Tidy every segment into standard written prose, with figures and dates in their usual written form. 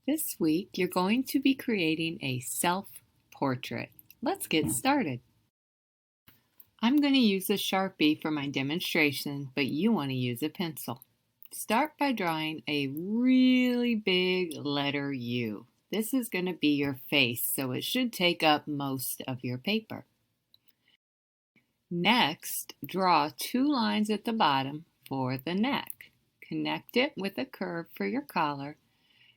This week, you're going to be creating a self-portrait. Let's get started. I'm going to use a Sharpie for my demonstration, but you want to use a pencil. Start by drawing a really big letter U. This is going to be your face, so it should take up most of your paper. Next, draw 2 lines at the bottom for the neck. Connect it with a curve for your collar,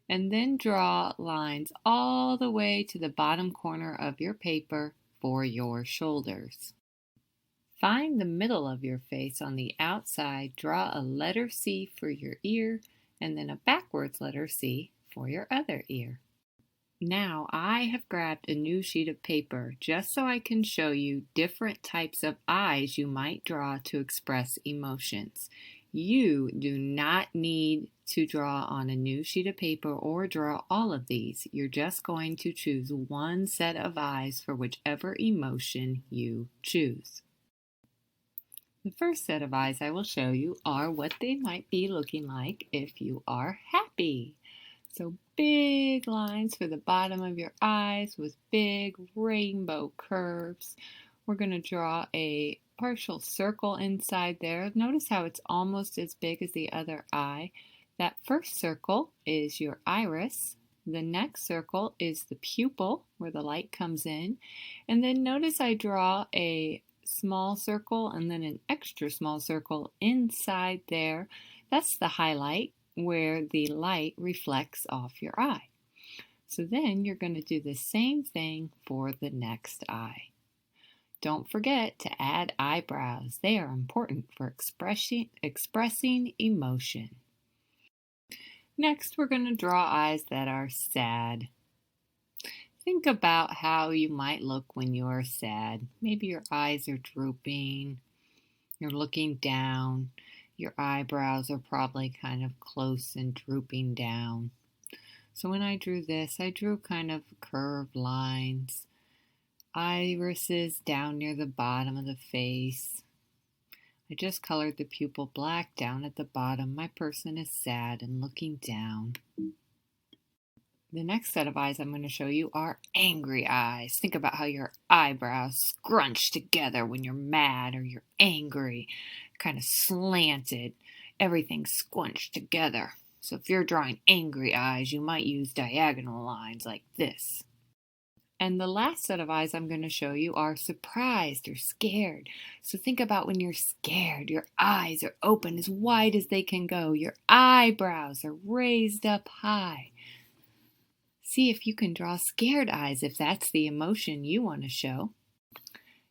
and then draw lines all the way to the bottom corner of your paper for your shoulders. Find the middle of your face on the outside, draw a letter C for your ear, and then a backwards letter C for your other ear. Now I have grabbed a new sheet of paper just so I can show you different types of eyes you might draw to express emotions. You do not need to draw on a new sheet of paper or draw all of these. You're just going to choose one set of eyes for whichever emotion you choose. The first set of eyes I will show you are what they might be looking like if you are happy. So big lines for the bottom of your eyes with big rainbow curves. We're going to draw a partial circle inside there. Notice how it's almost as big as the other eye. That first circle is your iris. The next circle is the pupil where the light comes in. And then notice I draw a small circle and then an extra small circle inside there. That's the highlight where the light reflects off your eye. So then you're going to do the same thing for the next eye. Don't forget to add eyebrows. They are important for expressing emotion. Next, we're going to draw eyes that are sad. Think about how you might look when you are sad. Maybe your eyes are drooping, you're looking down, your eyebrows are probably kind of close and drooping down. So when I drew this, I drew kind of curved lines, irises down near the bottom of the face. I just colored the pupil black down at the bottom. My person is sad and looking down. The next set of eyes I'm going to show you are angry eyes. Think about how your eyebrows scrunch together when you're mad or you're angry, kind of slanted, everything squunched together. So if you're drawing angry eyes, you might use diagonal lines like this. And the last set of eyes I'm going to show you are surprised or scared. So think about when you're scared. Your eyes are open as wide as they can go. Your eyebrows are raised up high. See if you can draw scared eyes if that's the emotion you want to show.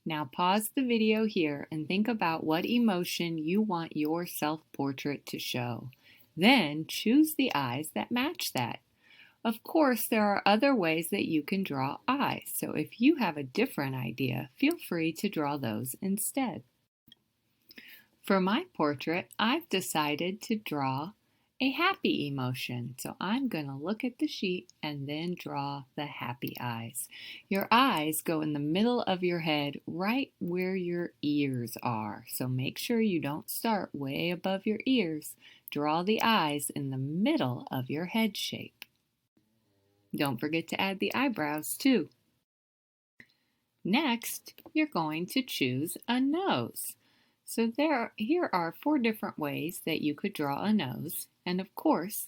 Now pause the video here and think about what emotion you want your self-portrait to show. Then choose the eyes that match that. Of course, there are other ways that you can draw eyes, so if you have a different idea, feel free to draw those instead. For my portrait, I've decided to draw a happy emotion. So I'm going to look at the sheet and then draw the happy eyes. Your eyes go in the middle of your head right where your ears are. So make sure you don't start way above your ears. Draw the eyes in the middle of your head shape. Don't forget to add the eyebrows too. Next, you're going to choose a nose. So here are 4 different ways that you could draw a nose. And of course,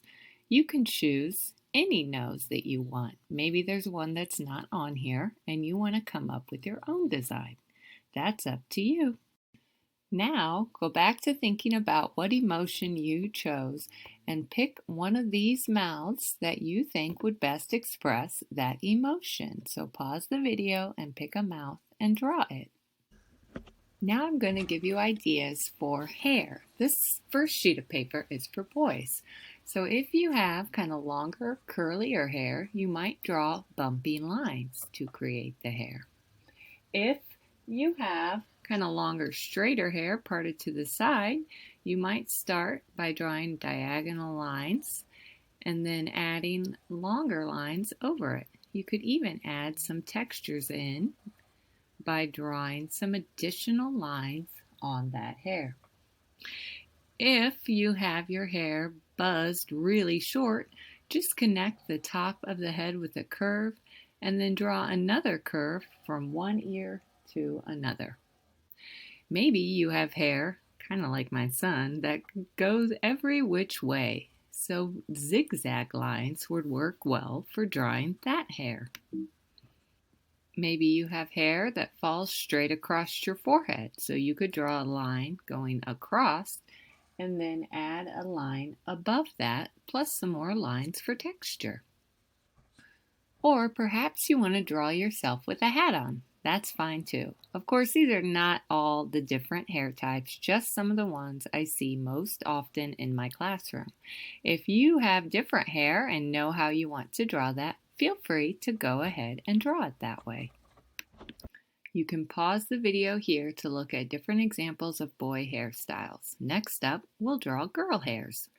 you can choose any nose that you want. Maybe there's one that's not on here and you want to come up with your own design. That's up to you. Now, go back to thinking about what emotion you chose and pick one of these mouths that you think would best express that emotion. So pause the video and pick a mouth and draw it. Now I'm going to give you ideas for hair. This first sheet of paper is for boys. So if you have kind of longer, curlier hair, you might draw bumpy lines to create the hair. If you have kind of longer, straighter hair parted to the side, you might start by drawing diagonal lines and then adding longer lines over it. You could even add some textures in by drawing some additional lines on that hair. If you have your hair buzzed really short, Just connect the top of the head with a curve and then draw another curve from one ear to another. Maybe you have hair, kind of like my son, that goes every which way. So zigzag lines would work well for drawing that hair. Maybe you have hair that falls straight across your forehead, so you could draw a line going across and then add a line above that, plus some more lines for texture. Or perhaps you want to draw yourself with a hat on. That's fine too. Of course, these are not all the different hair types, just some of the ones I see most often in my classroom. If you have different hair and know how you want to draw that, feel free to go ahead and draw it that way. You can pause the video here to look at different examples of boy hairstyles. Next up, we'll draw girl hairs.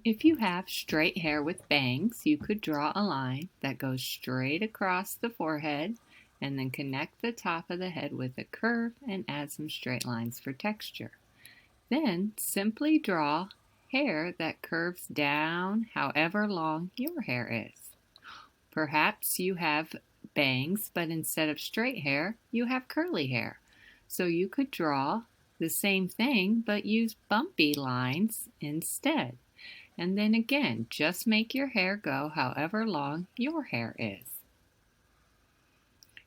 If you have straight hair with bangs, you could draw a line that goes straight across the forehead and then connect the top of the head with a curve and add some straight lines for texture. Then simply draw hair that curves down however long your hair is. Perhaps you have bangs, but instead of straight hair, you have curly hair. So you could draw the same thing, but use bumpy lines instead. And then again, just make your hair go however long your hair is.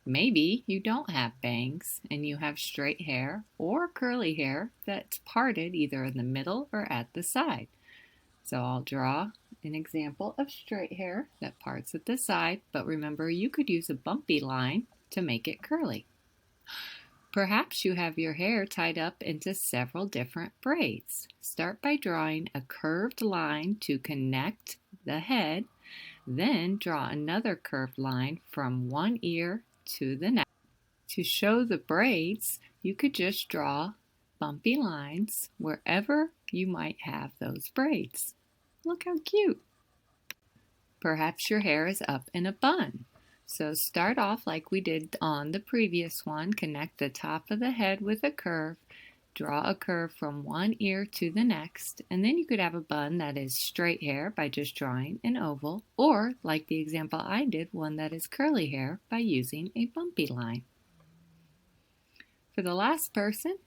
Maybe you don't have bangs and you have straight hair or curly hair that's parted either in the middle or at the side. So I'll draw an example of straight hair that parts at the side, but remember you could use a bumpy line to make it curly. Perhaps you have your hair tied up into several different braids. Start by drawing a curved line to connect the head, then draw another curved line from one ear to the next. To show the braids, you could just draw bumpy lines wherever you might have those braids. Look how cute! Perhaps your hair is up in a bun. So start off like we did on the previous one. Connect the top of the head with a curve. Draw a curve from one ear to the next. And then you could have a bun that is straight hair by just drawing an oval. Or, like the example I did, one that is curly hair by using a bumpy line. For the last person,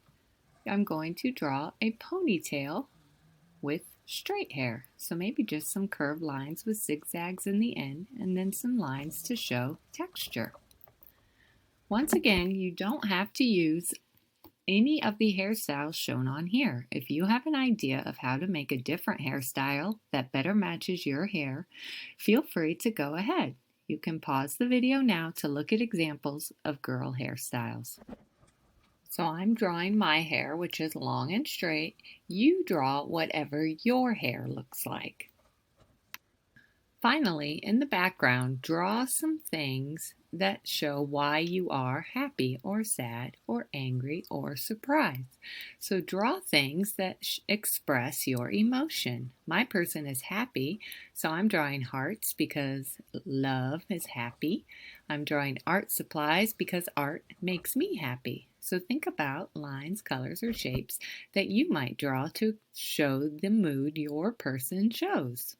I'm going to draw a ponytail with straight hair. So maybe just some curved lines with zigzags in the end and then some lines to show texture. Once again, you don't have to use any of the hairstyles shown on here. If you have an idea of how to make a different hairstyle that better matches your hair, feel free to go ahead. You can pause the video now to look at examples of girl hairstyles. So I'm drawing my hair, which is long and straight. You draw whatever your hair looks like. Finally, in the background, draw some things that show why you are happy or sad or angry or surprised. So draw things that express your emotion. My person is happy, so I'm drawing hearts because love is happy. I'm drawing art supplies because art makes me happy. So think about lines, colors, or shapes that you might draw to show the mood your person shows.